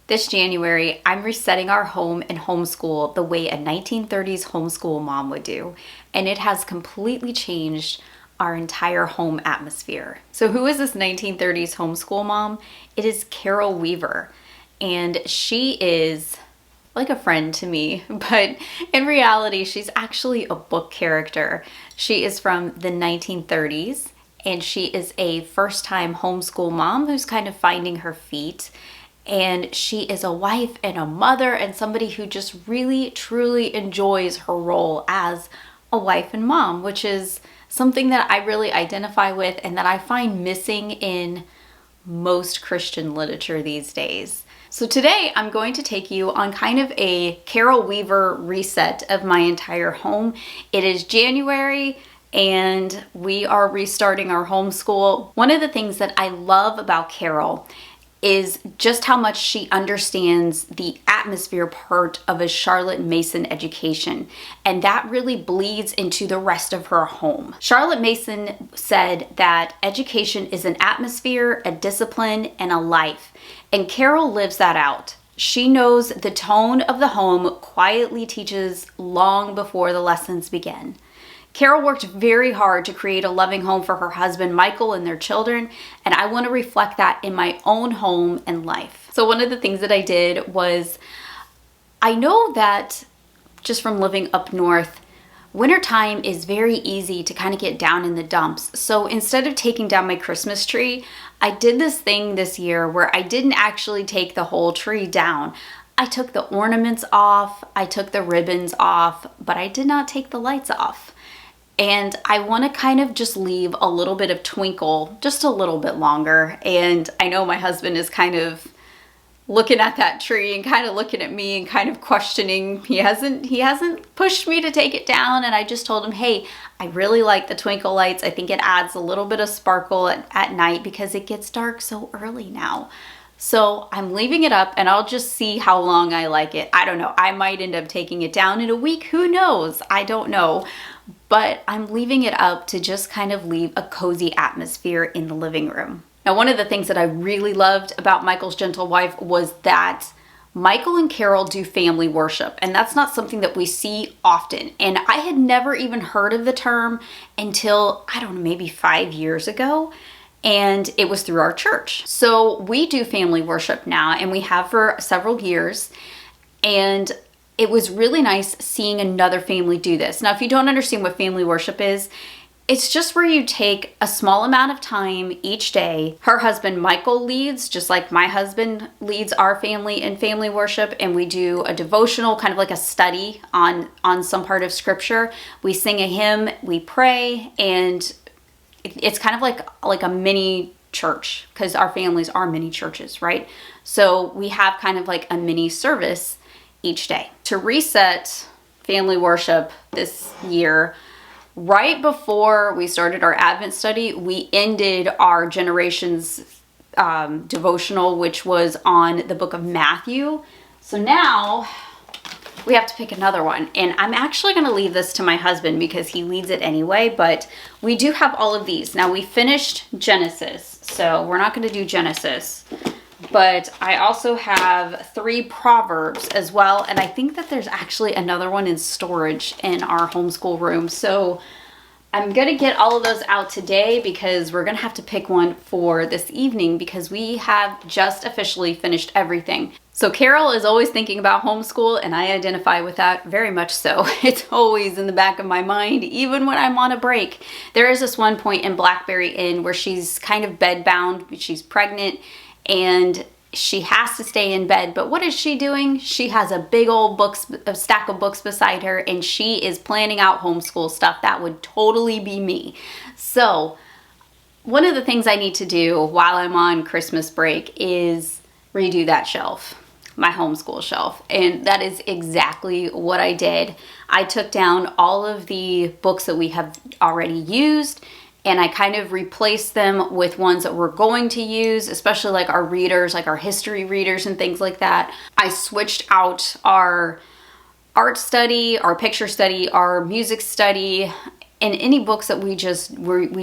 This January, I'm resetting our home and homeschool the way a 1930s homeschool mom would do, and it has completely changed our entire home atmosphere. So who is this 1930s homeschool mom? It is Carol Weaver, and she is like a friend to me, but in reality, she's actually a book character. She is from the 1930s, and she is a first-time homeschool mom who's kind of finding her feet. And she is a wife and a mother and somebody who just really, truly enjoys her role as a wife and mom, which is something that I really identify with and that I find missing in most Christian literature these days. So today I'm going to take you on kind of a Carol Weaver reset of my entire home. It is January and we are restarting our homeschool. One of the things that I love about Carol is just how much she understands the atmosphere part of a Charlotte Mason education. And that really bleeds into the rest of her home. Charlotte Mason said that education is an atmosphere, a discipline, and a life. And Carol lives that out. She knows the tone of the home quietly teaches long before the lessons begin. Carol worked very hard to create a loving home for her husband, Michael, and their children, and I want to reflect that in my own home and life. So one of the things that I did was, I know that just from living up north, wintertime is very easy to kind of get down in the dumps. So instead of taking down my Christmas tree, I did this thing this year where I didn't actually take the whole tree down. I took the ornaments off, I took the ribbons off, but I did not take the lights off. And I want to kind of just leave a little bit of twinkle just a little bit longer. And I know my husband is kind of looking at that tree and kind of looking at me and kind of questioning. He hasn't pushed me to take it down, and I just told him, hey, I really like the twinkle lights. I think it adds a little bit of sparkle at night because it gets dark so early now. So I'm leaving it up and I'll just see how long I like it. I don't know. I might end up taking it down in a week. Who knows? I don't know. But I'm leaving it up to just kind of leave a cozy atmosphere in the living room. Now, one of the things that I really loved about Michael's Gentle Wife was that Michael and Carol do family worship, and that's not something that we see often. And I had never even heard of the term until, I don't know, maybe 5 years ago. And it was through our church. So we do family worship now, and we have for several years. And it was really nice seeing another family do this. Now, if you don't understand what family worship is, it's just where you take a small amount of time each day. Her husband, Michael, leads, just like my husband leads our family in family worship, and we do a devotional, kind of like a study on some part of scripture. We sing a hymn, we pray, and it's kind of like a mini church, because our families are mini churches, right? So we have kind of like a mini service each day. To reset family worship this year, right before we started our Advent study, we ended our Generations devotional, which was on the book of Matthew. So now we have to pick another one. And I'm actually going to leave this to my husband because he leads it anyway, but we do have all of these. Now, we finished Genesis, so we're not going to do Genesis. But I also have 3 Proverbs as well, and I think that there's actually another one in storage in our homeschool room. So I'm going to get all of those out today because we're going to have to pick one for this evening because we have just officially finished everything. So Carol is always thinking about homeschool, and I identify with that very much so. It's always in the back of my mind, even when I'm on a break. There is this one point in Blackberry Inn where she's kind of bedbound. She's pregnant, and she has to stay in bed. But what is she doing? She has a big old a stack of books beside her, and she is planning out homeschool stuff. That would totally be me. So one of the things I need to do while I'm on Christmas break is redo that shelf, my homeschool shelf. And that is exactly what I did. I took down all of the books that we have already used, and I kind of replaced them with ones that we're going to use, especially like our readers, like our history readers and things like that. I switched out our art study, our picture study, our music study, and any books that we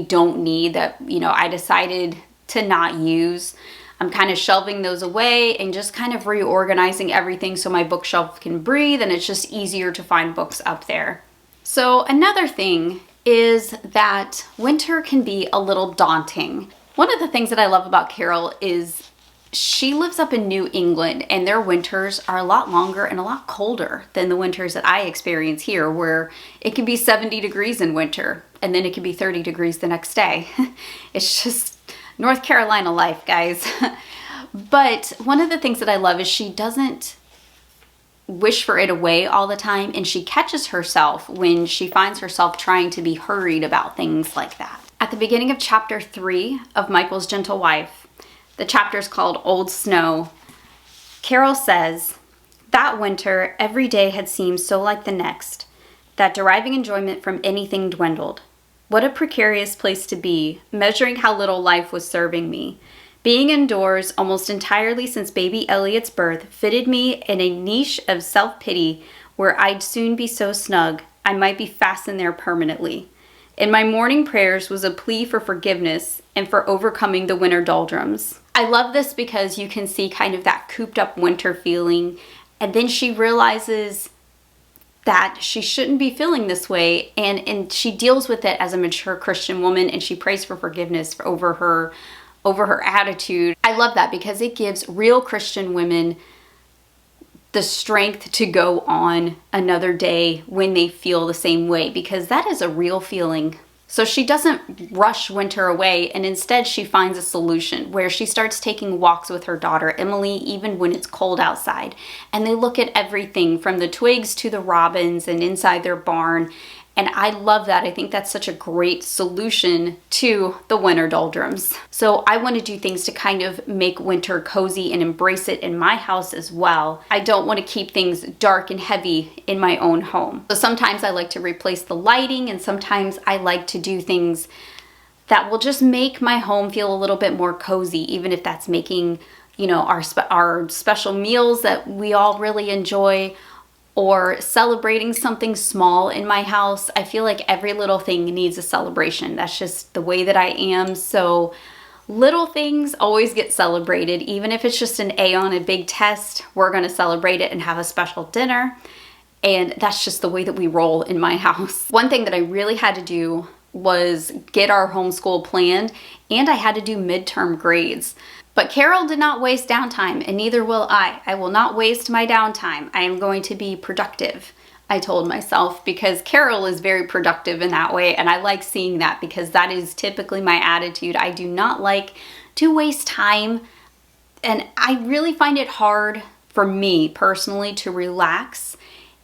don't need that, I decided to not use. I'm kind of shelving those away and just kind of reorganizing everything so my bookshelf can breathe and it's just easier to find books up there. So another thing is that winter can be a little daunting. One of the things that I love about Carol is she lives up in New England and their winters are a lot longer and a lot colder than the winters that I experience here, where it can be 70 degrees in winter and then it can be 30 degrees the next day. It's just North Carolina life, guys. But one of the things that I love is she doesn't wish for it away all the time, and she catches herself when she finds herself trying to be hurried about things like that. At the beginning of chapter 3 of Michael's Gentle Wife, the chapter is called Old Snow. Carol says, "That winter, every day had seemed so like the next, that deriving enjoyment from anything dwindled. What a precarious place to be, measuring how little life was serving me. Being indoors almost entirely since baby Elliot's birth fitted me in a niche of self-pity where I'd soon be so snug I might be fastened there permanently. In my morning prayers was a plea for forgiveness and for overcoming the winter doldrums." I love this because you can see kind of that cooped up winter feeling, and then she realizes that she shouldn't be feeling this way, and she deals with it as a mature Christian woman, and she prays for forgiveness over her attitude. I love that because it gives real Christian women the strength to go on another day when they feel the same way, because that is a real feeling. So she doesn't rush winter away, and instead she finds a solution where she starts taking walks with her daughter Emily even when it's cold outside, and they look at everything from the twigs to the robins and inside their barn. And I love that. I think that's such a great solution to the winter doldrums. So I want to do things to kind of make winter cozy and embrace it in my house as well. I don't want to keep things dark and heavy in my own home. So sometimes I like to replace the lighting, and sometimes I like to do things that will just make my home feel a little bit more cozy, even if that's making, our special meals that we all really enjoy, or celebrating something small in my house. I feel like every little thing needs a celebration. That's just the way that I am. So little things always get celebrated. Even if it's just an A on a big test, we're going to celebrate it and have a special dinner. And that's just the way that we roll in my house. One thing that I really had to do was get our homeschool planned, and I had to do midterm grades. But Carol did not waste downtime, and neither will I. I will not waste my downtime. I am going to be productive, I told myself, because Carol is very productive in that way, and I like seeing that because that is typically my attitude. I do not like to waste time, and I really find it hard for me personally to relax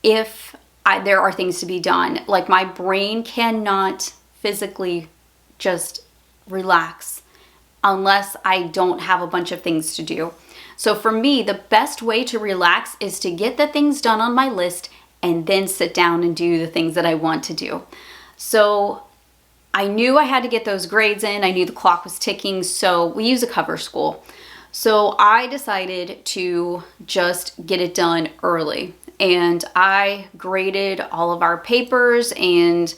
if there are things to be done. Like, my brain cannot physically just relax unless I don't have a bunch of things to do. So for me, the best way to relax is to get the things done on my list and then sit down and do the things that I want to do. So I knew I had to get those grades in. I knew the clock was ticking, so we use a cover school. So I decided to just get it done early, and I graded all of our papers, and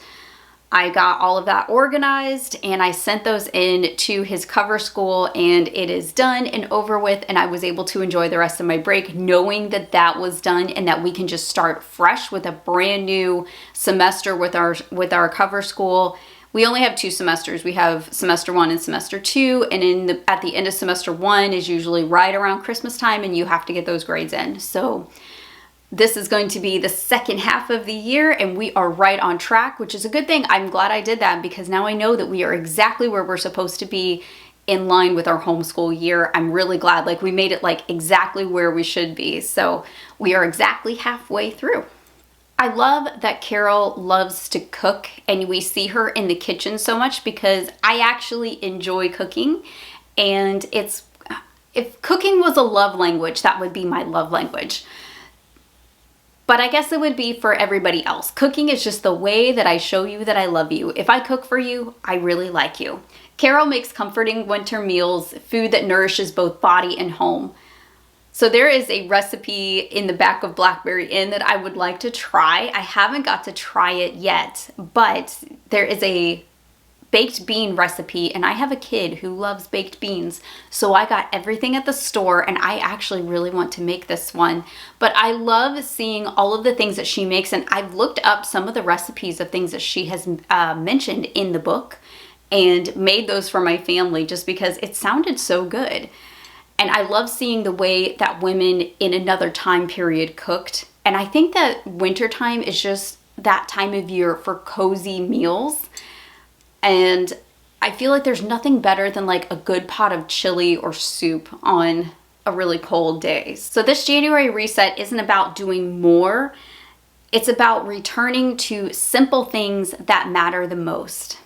I got all of that organized, and I sent those in to his cover school, and it is done and over with, and I was able to enjoy the rest of my break knowing that that was done and that we can just start fresh with a brand new semester with our cover school. We only have 2 semesters. We have semester 1 and semester 2, and at the end of semester 1 is usually right around Christmas time, and you have to get those grades in. So this is going to be the second half of the year, and we are right on track, which is a good thing. I'm glad I did that because now I know that we are exactly where we're supposed to be in line with our homeschool year. I'm really glad, like, we made it like exactly where we should be. So we are exactly halfway through. I love that Carol loves to cook, and we see her in the kitchen so much because I actually enjoy cooking, and if cooking was a love language, that would be my love language. But I guess it would be for everybody else. Cooking is just the way that I show you that I love you. If I cook for you, I really like you. Carol makes comforting winter meals, food that nourishes both body and home. So there is a recipe in the back of Blackberry Inn that I would like to try. I haven't got to try it yet, but there is a baked bean recipe, and I have a kid who loves baked beans, so I got everything at the store, and I actually really want to make this one. But I love seeing all of the things that she makes, and I've looked up some of the recipes of things that she has mentioned in the book and made those for my family just because it sounded so good. And I love seeing the way that women in another time period cooked. And I think that wintertime is just that time of year for cozy meals. And I feel like there's nothing better than like a good pot of chili or soup on a really cold day. So this January reset isn't about doing more. It's about returning to simple things that matter the most.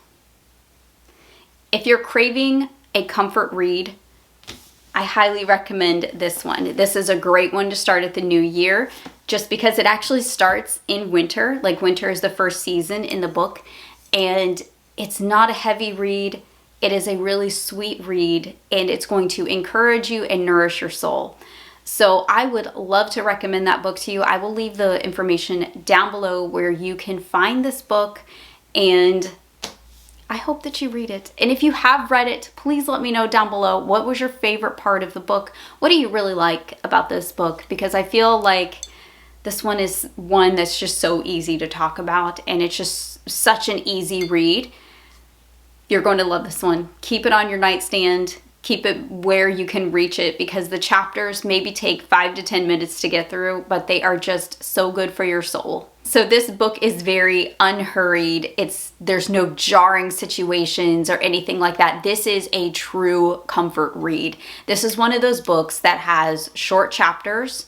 If you're craving a comfort read, I highly recommend this one. This is a great one to start at the new year just because it actually starts in winter. Like winter is the first season in the book, and it's not a heavy read. It is a really sweet read, and it's going to encourage you and nourish your soul. So I would love to recommend that book to you. I will leave the information down below where you can find this book, and I hope that you read it. And if you have read it, please let me know down below what was your favorite part of the book. What do you really like about this book? Because I feel like this one is one that's just so easy to talk about, and it's just such an easy read. You're going to love this one. Keep it on your nightstand. Keep it where you can reach it because the chapters maybe take 5 to 10 minutes to get through, but they are just so good for your soul. So this book is very unhurried. There's no jarring situations or anything like that. This is a true comfort read. This is one of those books that has short chapters,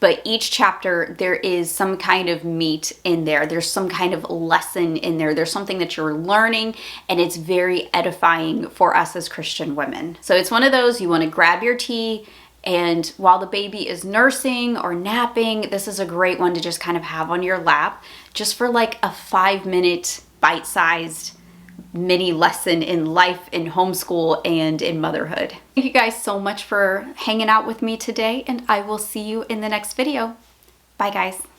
but each chapter there is some kind of meat in there. There's some kind of lesson in there. There's something that you're learning, and it's very edifying for us as Christian women. So it's one of those you want to grab your tea, and while the baby is nursing or napping, this is a great one to just kind of have on your lap just for like a 5-minute bite-sized mini lesson in life, in homeschool, and in motherhood. Thank you guys so much for hanging out with me today, and I will see you in the next video. Bye guys.